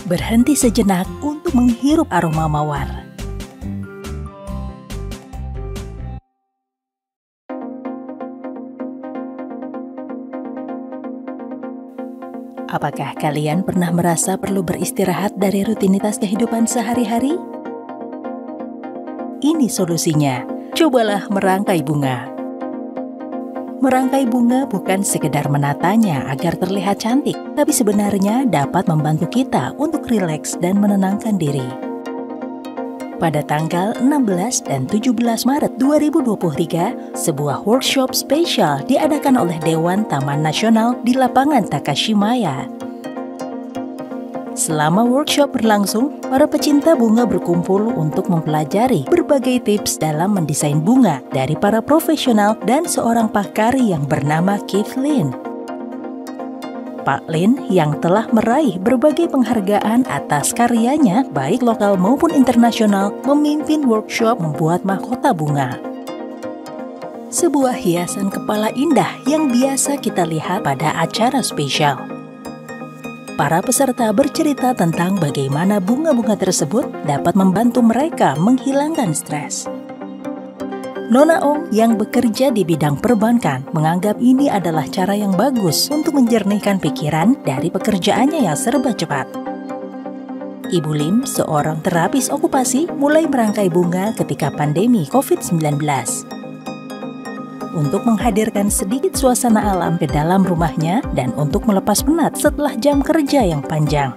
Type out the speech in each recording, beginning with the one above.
Berhenti sejenak untuk menghirup aroma mawar. Apakah kalian pernah merasa perlu beristirahat dari rutinitas kehidupan sehari-hari? Ini solusinya, cobalah merangkai bunga. Merangkai bunga bukan sekedar menatanya agar terlihat cantik, tapi sebenarnya dapat membantu kita untuk rileks dan menenangkan diri. Pada tanggal 16 dan 17 Maret 2023, sebuah workshop spesial diadakan oleh Dewan Taman Nasional di lapangan Takashimaya. Selama workshop berlangsung, para pecinta bunga berkumpul untuk mempelajari berbagai tips dalam mendesain bunga dari para profesional dan seorang pakar yang bernama Keith Lin. Pak Lin yang telah meraih berbagai penghargaan atas karyanya baik lokal maupun internasional memimpin workshop membuat mahkota bunga. Sebuah hiasan kepala indah yang biasa kita lihat pada acara spesial. Para peserta bercerita tentang bagaimana bunga-bunga tersebut dapat membantu mereka menghilangkan stres. Nona Ong yang bekerja di bidang perbankan menganggap ini adalah cara yang bagus untuk menjernihkan pikiran dari pekerjaannya yang serba cepat. Ibu Lim, seorang terapis okupasi, mulai merangkai bunga ketika pandemi COVID-19. Untuk menghadirkan sedikit suasana alam ke dalam rumahnya dan untuk melepas penat setelah jam kerja yang panjang.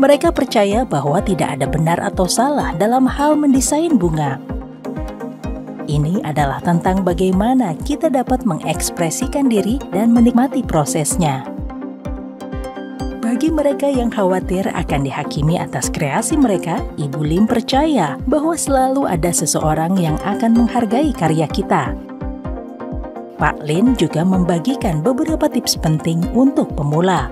Mereka percaya bahwa tidak ada benar atau salah dalam hal mendesain bunga. Ini adalah tentang bagaimana kita dapat mengekspresikan diri dan menikmati prosesnya. Bagi mereka yang khawatir akan dihakimi atas kreasi mereka, Ibu Lim percaya bahwa selalu ada seseorang yang akan menghargai karya kita. Pak Lin juga membagikan beberapa tips penting untuk pemula.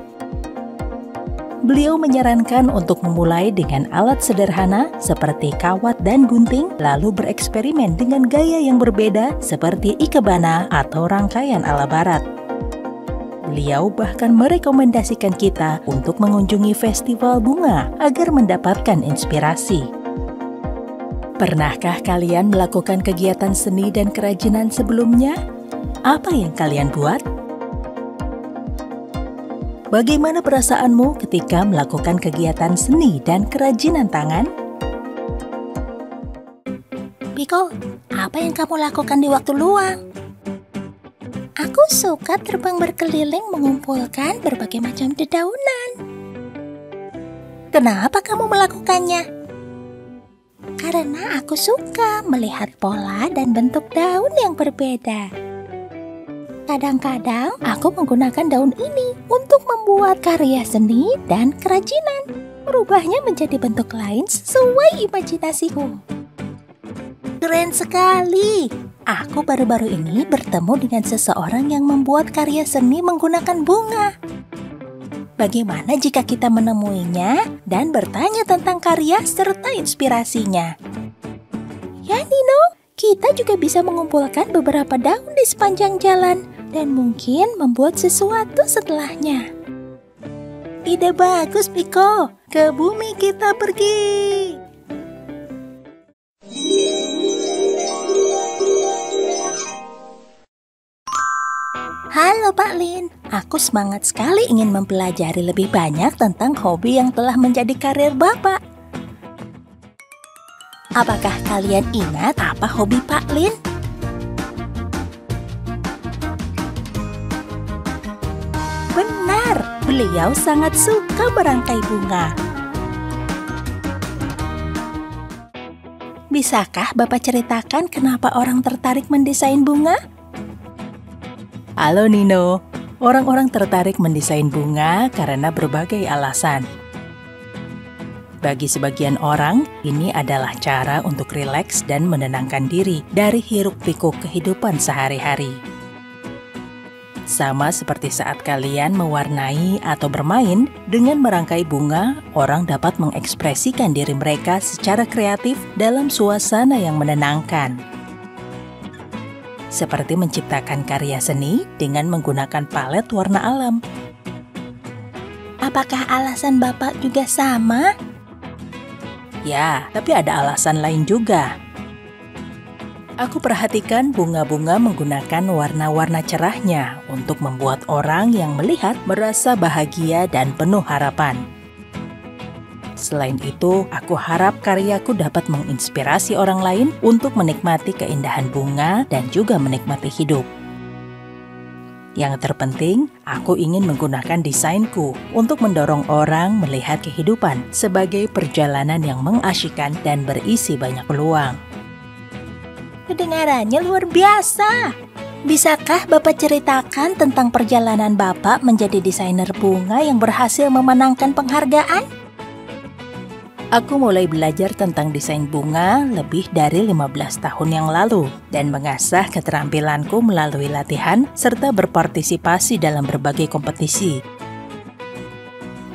Beliau menyarankan untuk memulai dengan alat sederhana seperti kawat dan gunting, lalu bereksperimen dengan gaya yang berbeda seperti ikebana atau rangkaian ala barat. Beliau bahkan merekomendasikan kita untuk mengunjungi festival bunga agar mendapatkan inspirasi. Pernahkah kalian melakukan kegiatan seni dan kerajinan sebelumnya? Apa yang kalian buat? Bagaimana perasaanmu ketika melakukan kegiatan seni dan kerajinan tangan? Piko, apa yang kamu lakukan di waktu luang? Aku suka terbang berkeliling mengumpulkan berbagai macam dedaunan. Kenapa kamu melakukannya? Karena aku suka melihat pola dan bentuk daun yang berbeda. Kadang-kadang aku menggunakan daun ini untuk membuat karya seni dan kerajinan, merubahnya menjadi bentuk lain sesuai imajinasiku. Keren sekali! Aku baru-baru ini bertemu dengan seseorang yang membuat karya seni menggunakan bunga. Bagaimana jika kita menemuinya dan bertanya tentang karya serta inspirasinya? Ya Nino, kita juga bisa mengumpulkan beberapa daun di sepanjang jalan dan mungkin membuat sesuatu setelahnya. Ide bagus, Piko. Ke bumi kita pergi. Halo Pak Lin, aku semangat sekali ingin mempelajari lebih banyak tentang hobi yang telah menjadi karir Bapak. Apakah kalian ingat apa hobi Pak Lin? Benar, beliau sangat suka merangkai bunga. Bisakah Bapak ceritakan kenapa orang tertarik mendesain bunga? Halo Nino, orang-orang tertarik mendesain bunga karena berbagai alasan. Bagi sebagian orang, ini adalah cara untuk rileks dan menenangkan diri dari hiruk-pikuk kehidupan sehari-hari. Sama seperti saat kalian mewarnai atau bermain, dengan merangkai bunga, orang dapat mengekspresikan diri mereka secara kreatif dalam suasana yang menenangkan. Seperti menciptakan karya seni dengan menggunakan palet warna alam. Apakah alasan Bapak juga sama? Ya, tapi ada alasan lain juga. Aku perhatikan bunga-bunga menggunakan warna-warna cerahnya untuk membuat orang yang melihat merasa bahagia dan penuh harapan. Selain itu, aku harap karyaku dapat menginspirasi orang lain untuk menikmati keindahan bunga dan juga menikmati hidup. Yang terpenting, aku ingin menggunakan desainku untuk mendorong orang melihat kehidupan sebagai perjalanan yang mengasyikkan dan berisi banyak peluang. Kedengarannya luar biasa. Bisakah Bapak ceritakan tentang perjalanan Bapak menjadi desainer bunga yang berhasil memenangkan penghargaan? Aku mulai belajar tentang desain bunga lebih dari 15 tahun yang lalu dan mengasah keterampilanku melalui latihan serta berpartisipasi dalam berbagai kompetisi.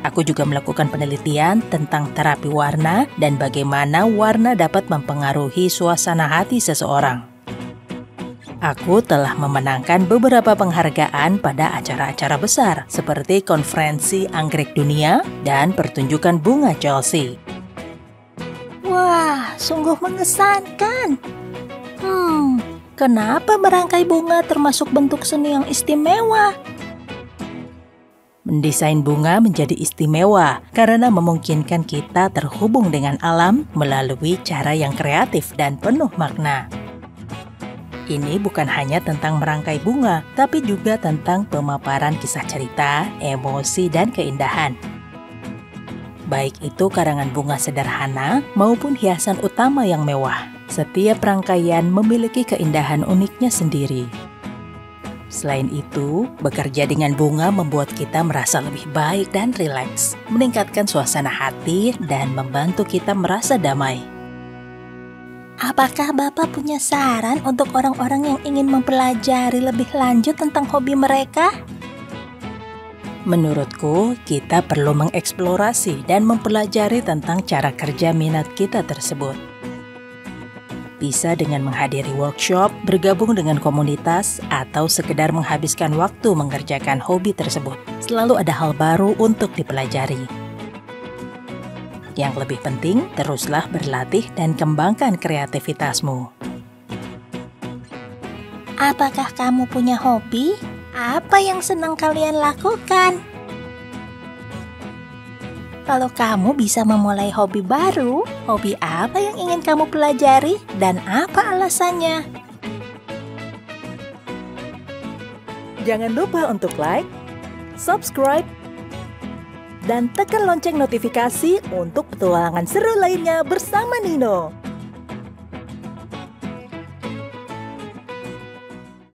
Aku juga melakukan penelitian tentang terapi warna dan bagaimana warna dapat mempengaruhi suasana hati seseorang. Aku telah memenangkan beberapa penghargaan pada acara-acara besar seperti Konferensi Anggrek Dunia dan pertunjukan bunga Chelsea. Wah, sungguh mengesankan. Kenapa merangkai bunga termasuk bentuk seni yang istimewa? Mendesain bunga menjadi istimewa karena memungkinkan kita terhubung dengan alam melalui cara yang kreatif dan penuh makna. Ini bukan hanya tentang merangkai bunga, tapi juga tentang pemaparan kisah cerita, emosi, dan keindahan. Baik itu karangan bunga sederhana maupun hiasan utama yang mewah. Setiap rangkaian memiliki keindahan uniknya sendiri. Selain itu, bekerja dengan bunga membuat kita merasa lebih baik dan rileks, meningkatkan suasana hati dan membantu kita merasa damai. Apakah Bapak punya saran untuk orang-orang yang ingin mempelajari lebih lanjut tentang hobi mereka? Menurutku, kita perlu mengeksplorasi dan mempelajari tentang cara kerja minat kita tersebut. Bisa dengan menghadiri workshop, bergabung dengan komunitas, atau sekedar menghabiskan waktu mengerjakan hobi tersebut. Selalu ada hal baru untuk dipelajari. Yang lebih penting, teruslah berlatih dan kembangkan kreativitasmu. Apakah kamu punya hobi? Apa yang senang kalian lakukan? Kalau kamu bisa memulai hobi baru, hobi apa yang ingin kamu pelajari dan apa alasannya? Jangan lupa untuk like, subscribe, dan tekan lonceng notifikasi untuk petualangan seru lainnya bersama Nino.